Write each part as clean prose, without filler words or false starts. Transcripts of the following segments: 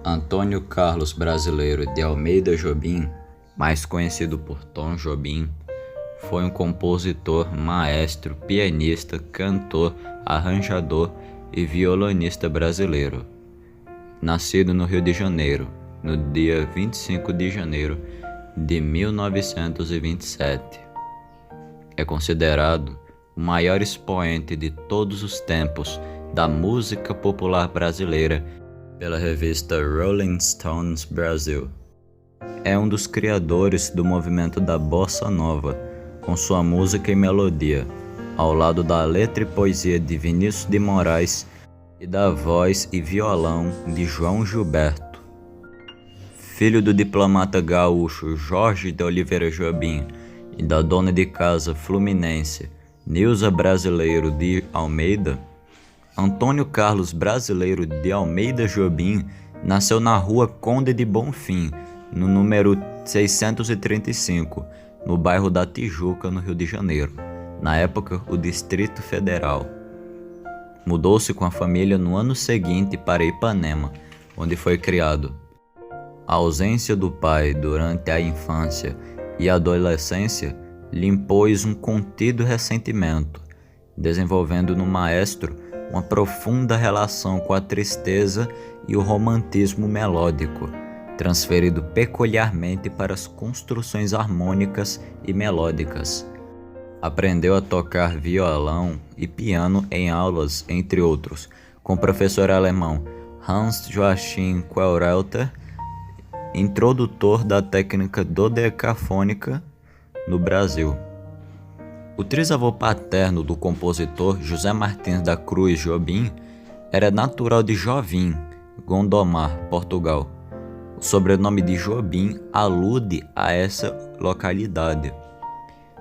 Antônio Carlos Brasileiro de Almeida Jobim, mais conhecido por Tom Jobim, foi um compositor, maestro, pianista, cantor, arranjador e violonista brasileiro. Nascido no Rio de Janeiro, no dia 25 de janeiro de 1927. É considerado o maior expoente de todos os tempos da música popular brasileira pela revista Rolling Stones Brasil. É um dos criadores do movimento da Bossa Nova, com sua música e melodia, ao lado da letra e poesia de Vinícius de Moraes e da voz e violão de João Gilberto. Filho do diplomata gaúcho Jorge de Oliveira Jobim e da dona de casa fluminense Nilza Brasileiro de Almeida, Antônio Carlos Brasileiro de Almeida Jobim nasceu na rua Conde de Bonfim, no número 635, no bairro da Tijuca, no Rio de Janeiro, na época o Distrito Federal. Mudou-se com a família no ano seguinte para Ipanema, onde foi criado. A ausência do pai durante a infância e adolescência lhe impôs um contido ressentimento, desenvolvendo no maestro uma profunda relação com a tristeza e o romantismo melódico, transferido peculiarmente para as construções harmônicas e melódicas. Aprendeu a tocar violão e piano em aulas, entre outros, com o professor alemão Hans Joachim Kuhlreuter, introdutor da técnica dodecafônica no Brasil. O trisavô paterno do compositor José Martins da Cruz Jobim era natural de Jovim, Gondomar, Portugal. O sobrenome de Jobim alude a essa localidade.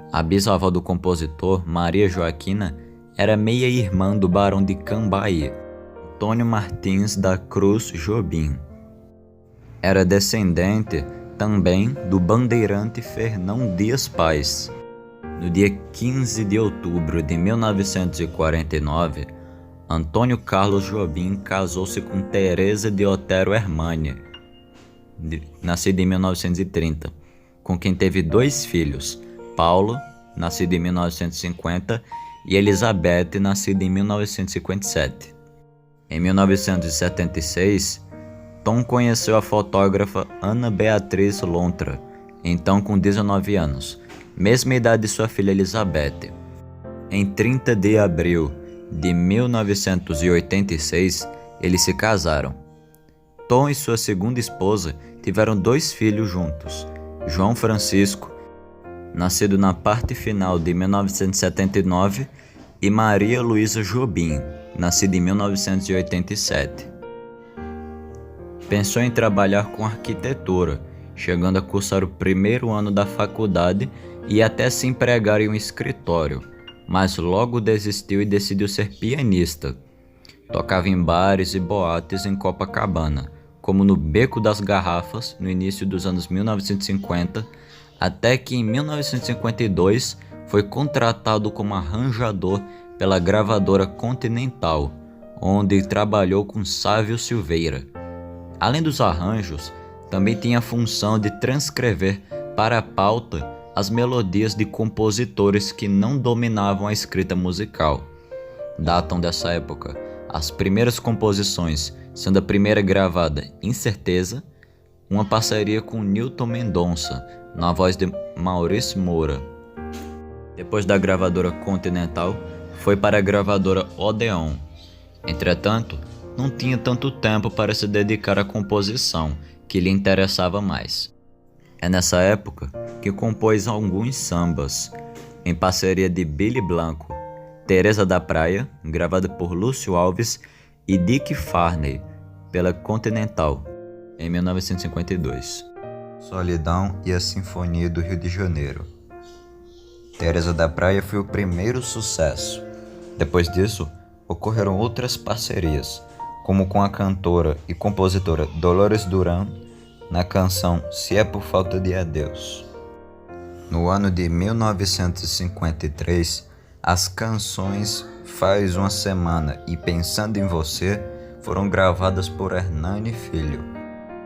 A bisavó do compositor, Maria Joaquina, era meia-irmã do barão de Cambaí, Antônio Martins da Cruz Jobim. Era descendente também do bandeirante Fernão Dias Paz. No dia 15 de outubro de 1949, Antônio Carlos Jobim casou-se com Teresa de Otero Hermânia, nascida em 1930, com quem teve 2 filhos, Paulo, nascido em 1950, e Elizabeth, nascida em 1957. Em 1976, Tom conheceu a fotógrafa Ana Beatriz Lontra, então com 19 anos, mesma idade de sua filha Elizabeth. Em 30 de abril de 1986, eles se casaram. Tom e sua segunda esposa tiveram 2 filhos juntos, João Francisco, nascido na parte final de 1979, e Maria Luísa Jobim, nascida em 1987. Pensou em trabalhar com arquitetura, chegando a cursar o primeiro ano da faculdade e até se empregar em um escritório, mas logo desistiu e decidiu ser pianista. Tocava em bares e boates em Copacabana, como no Beco das Garrafas, no início dos anos 1950, até que em 1952 foi contratado como arranjador pela gravadora Continental, onde trabalhou com Sávio Silveira. Além dos arranjos, também tinha a função de transcrever para a pauta as melodias de compositores que não dominavam a escrita musical. Datam dessa época as primeiras composições, sendo a primeira gravada Incerteza, uma parceria com Newton Mendonça, na voz de Maurício Moura. Depois da gravadora Continental, foi para a gravadora Odeon. Entretanto, não tinha tanto tempo para se dedicar à composição, que lhe interessava mais. É nessa época que compôs alguns sambas, em parceria de Billy Blanco, Teresa da Praia, gravada por Lúcio Alves, e Dick Farney, pela Continental, em 1952. Solidão e a Sinfonia do Rio de Janeiro. Teresa da Praia foi o primeiro sucesso. Depois disso, ocorreram outras parcerias, como com a cantora e compositora Dolores Duran, na canção Se é por Falta de Adeus. No ano de 1953, as canções Faz uma Semana e Pensando em Você foram gravadas por Hernani Filho.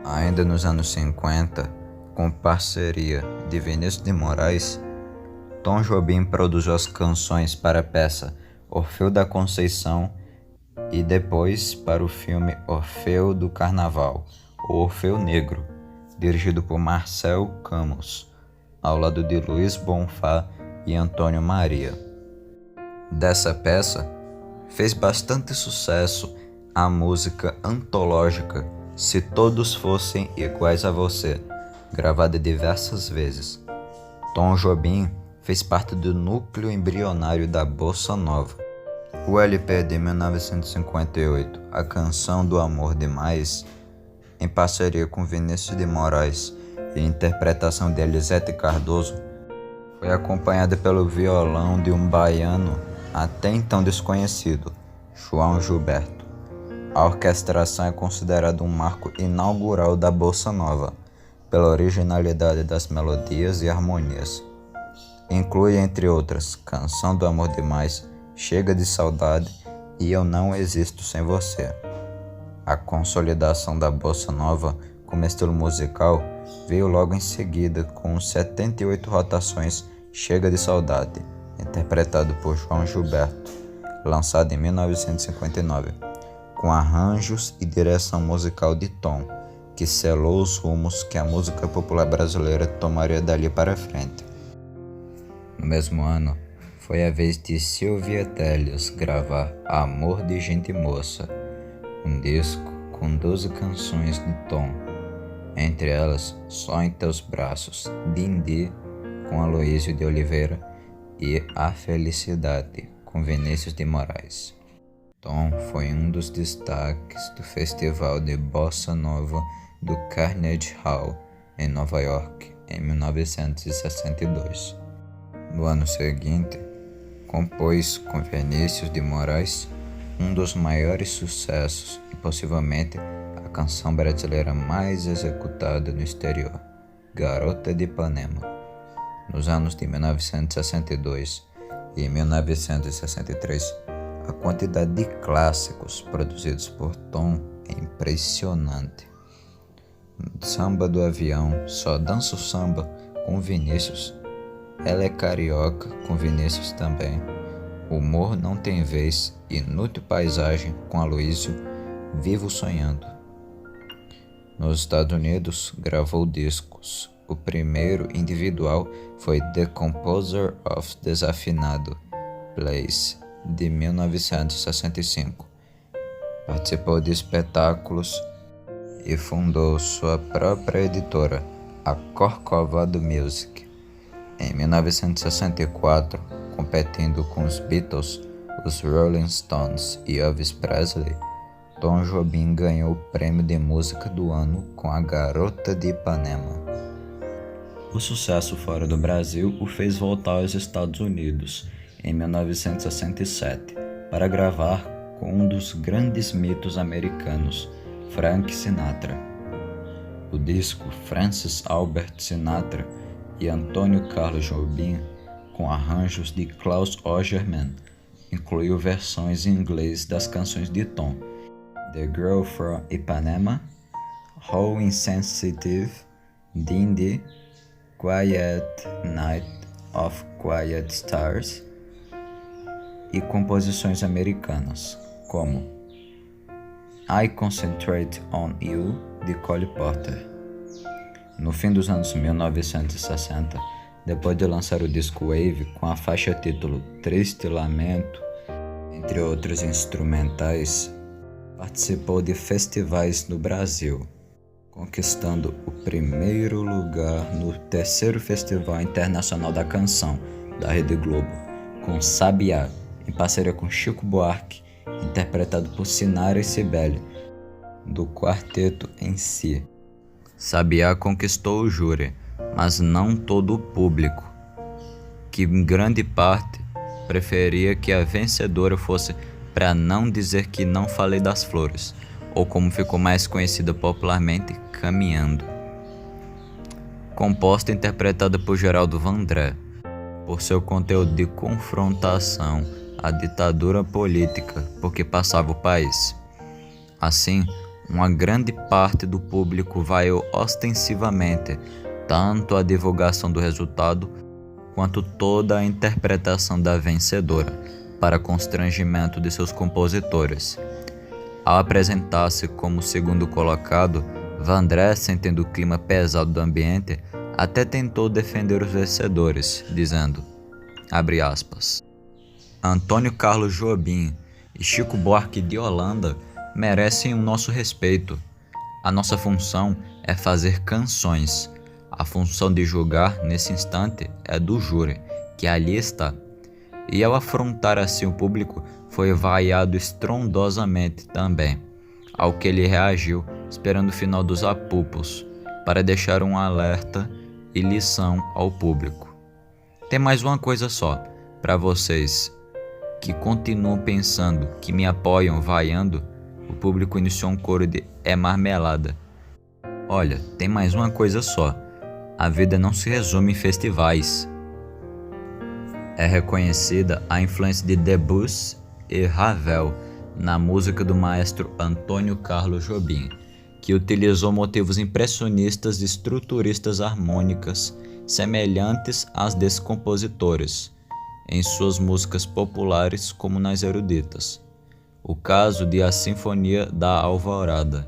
Ainda nos anos 50, com parceria de Vinícius de Moraes, Tom Jobim produziu as canções para a peça Orfeu da Conceição e depois para o filme Orfeu do Carnaval, ou Orfeu Negro, dirigido por Marcel Camus, ao lado de Luiz Bonfá e Antônio Maria. Dessa peça, fez bastante sucesso a música antológica Se Todos Fossem Iguais a Você, gravada diversas vezes. Tom Jobim fez parte do núcleo embrionário da Bossa Nova. O LP de 1958, A Canção do Amor Demais, em parceria com Vinícius de Moraes e interpretação de Elisete Cardoso, foi acompanhada pelo violão de um baiano até então desconhecido, João Gilberto. A orquestração é considerada um marco inaugural da Bossa Nova, pela originalidade das melodias e harmonias. Inclui, entre outras, Canção do Amor Demais, Chega de Saudade e Eu Não Existo Sem Você. A consolidação da Bossa Nova como estilo musical veio logo em seguida com os 78 rotações Chega de Saudade, interpretado por João Gilberto, lançado em 1959, com arranjos e direção musical de Tom, que selou os rumos que a música popular brasileira tomaria dali para frente. No mesmo ano, foi a vez de Silvia Telias gravar Amor de Gente Moça, um disco com 12 canções de Tom, entre elas Só em Teus Braços, Dindi, com Aloísio de Oliveira, e A Felicidade, com Vinícius de Moraes. Tom foi um dos destaques do Festival de Bossa Nova do Carnegie Hall, em Nova York, em 1962. No ano seguinte, compôs com Vinícius de Moraes um dos maiores sucessos e possivelmente a canção brasileira mais executada no exterior, Garota de Ipanema. Nos anos de 1962 e 1963, a quantidade de clássicos produzidos por Tom é impressionante. Samba do Avião, Só Danço Samba, com Vinícius. Ela é Carioca, com Vinícius também. Humor Não Tem Vez, Inútil Paisagem, com Aloísio, Vivo Sonhando. Nos Estados Unidos, gravou discos. O primeiro individual foi The Composer of Desafinado Place, de 1965. Participou de espetáculos e fundou sua própria editora, a Corcovado Music. Em 1964, competindo com os Beatles, os Rolling Stones e Elvis Presley, Tom Jobim ganhou o prêmio de música do ano com A Garota de Ipanema. O sucesso fora do Brasil o fez voltar aos Estados Unidos em 1967 para gravar com um dos grandes mitos americanos, Frank Sinatra. O disco Francis Albert Sinatra e Antônio Carlos Jobim, com arranjos de Klaus Ogerman, incluiu versões em inglês das canções de Tom, The Girl from Ipanema, How Insensitive, Dindi, Quiet Night of Quiet Stars, e composições americanas, como I Concentrate on You, de Cole Porter. No fim dos anos 1960, depois de lançar o disco Wave com a faixa título Triste Lamento, entre outros instrumentais, participou de festivais no Brasil, conquistando o primeiro lugar no terceiro Festival Internacional da Canção, da Rede Globo, com Sabiá, em parceria com Chico Buarque, interpretado por Sinara e Cibele, do quarteto em si. Sabiá conquistou o júri, mas não todo o público, que em grande parte preferia que a vencedora fosse Pra Não Dizer Que Não Falei das Flores, ou como ficou mais conhecida popularmente, Caminhando. Composta e interpretada por Geraldo Vandré, por seu conteúdo de confrontação à ditadura política por que passava o país. Assim, uma grande parte do público vaiou ostensivamente tanto a divulgação do resultado quanto toda a interpretação da vencedora, para constrangimento de seus compositores. Ao apresentar-se como segundo colocado, Vandré, sentindo o clima pesado do ambiente, até tentou defender os vencedores, dizendo, abre aspas, Antônio Carlos Jobim e Chico Buarque de Holanda merecem o nosso respeito. A nossa função é fazer canções. A função de julgar, nesse instante, é do júri, que ali está. E ao afrontar assim o público, foi vaiado estrondosamente também, ao que ele reagiu, esperando o final dos apupos, para deixar um alerta e lição ao público. Tem mais uma coisa só, para vocês que continuam pensando que me apoiam vaiando, o público iniciou um coro de é marmelada. Olha, tem mais uma coisa só, a vida não se resume em festivais. É reconhecida a influência de Debussy e Ravel na música do maestro Antônio Carlos Jobim, que utilizou motivos impressionistas e estruturistas harmônicas semelhantes às desses compositores, em suas músicas populares como nas eruditas. O caso de A Sinfonia da Alvorada.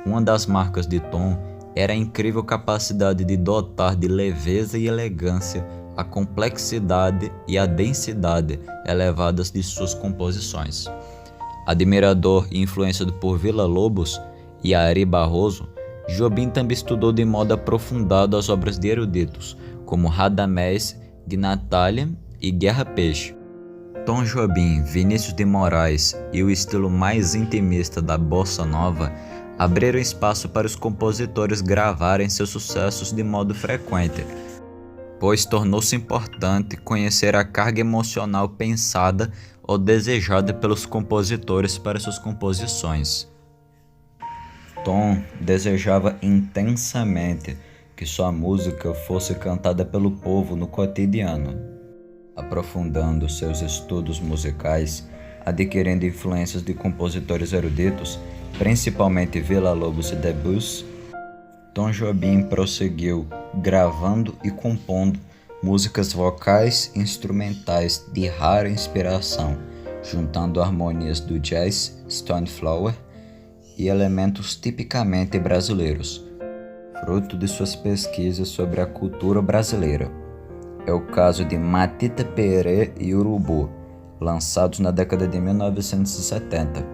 Uma das marcas de Tom era a incrível capacidade de dotar de leveza e elegância a complexidade e a densidade elevadas de suas composições. Admirador e influenciado por Villa-Lobos e Ari Barroso, Jobim também estudou de modo aprofundado as obras de eruditos, como Radamés, de Natália e Guerra Peixe. Tom Jobim, Vinícius de Moraes e o estilo mais intimista da bossa nova abriram espaço para os compositores gravarem seus sucessos de modo frequente, pois tornou-se importante conhecer a carga emocional pensada ou desejada pelos compositores para suas composições. Tom desejava intensamente que sua música fosse cantada pelo povo no cotidiano, aprofundando seus estudos musicais, adquirindo influências de compositores eruditos, principalmente Villa-Lobos e Debussy. Tom Jobim prosseguiu gravando e compondo músicas vocais e instrumentais de rara inspiração, juntando harmonias do jazz, Stoneflower e elementos tipicamente brasileiros, fruto de suas pesquisas sobre a cultura brasileira. É o caso de Matita Perê e Urubu, lançados na década de 1970,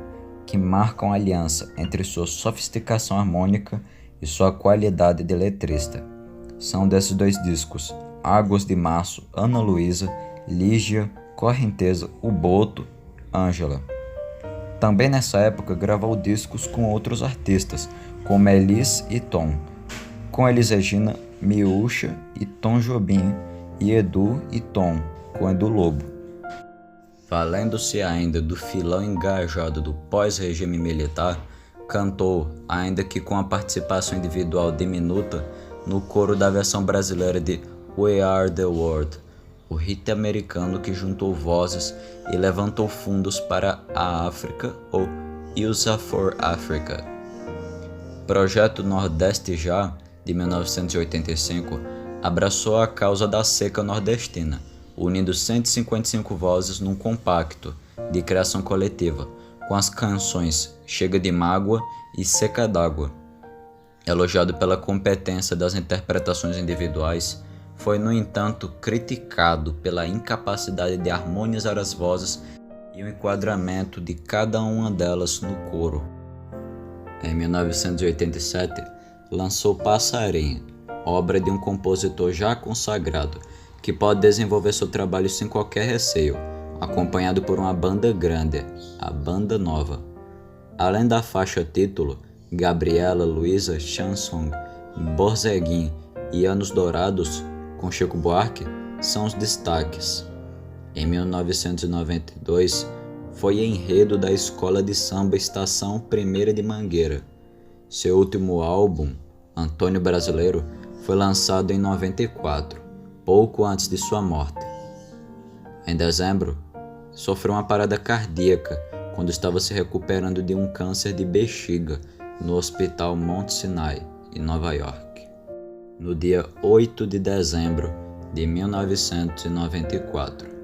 que marcam a aliança entre sua sofisticação harmônica e sua qualidade de letrista. São desses dois discos, Águas de Março, Ana Luísa, Lígia, Correnteza, O Boto, Ângela. Também nessa época gravou discos com outros artistas, como Elis e Tom, com Elis Regina, Miúcha e Tom Jobim, e Edu e Tom, com Edu Lobo. Valendo-se ainda do filão engajado do pós-regime militar, cantou, ainda que com a participação individual diminuta, no coro da versão brasileira de We Are The World, o hit americano que juntou vozes e levantou fundos para a África, ou USA for Africa. Projeto Nordeste Já, de 1985, abraçou a causa da seca nordestina, unindo 155 vozes num compacto de criação coletiva, com as canções Chega de Mágoa e Seca d'Água. Elogiado pela competência das interpretações individuais, foi, no entanto, criticado pela incapacidade de harmonizar as vozes e o enquadramento de cada uma delas no coro. Em 1987, lançou Passarinho, obra de um compositor já consagrado, que pode desenvolver seu trabalho sem qualquer receio, acompanhado por uma banda grande, a Banda Nova. Além da faixa título, Gabriela, Luísa, Chanson, Borzeguim e Anos Dourados, com Chico Buarque, são os destaques. Em 1992, foi enredo da Escola de Samba Estação Primeira de Mangueira. Seu último álbum, Antônio Brasileiro, foi lançado em 94, pouco antes de sua morte. Em dezembro, sofreu uma parada cardíaca quando estava se recuperando de um câncer de bexiga no Hospital Mount Sinai, em Nova York, no dia 8 de dezembro de 1994.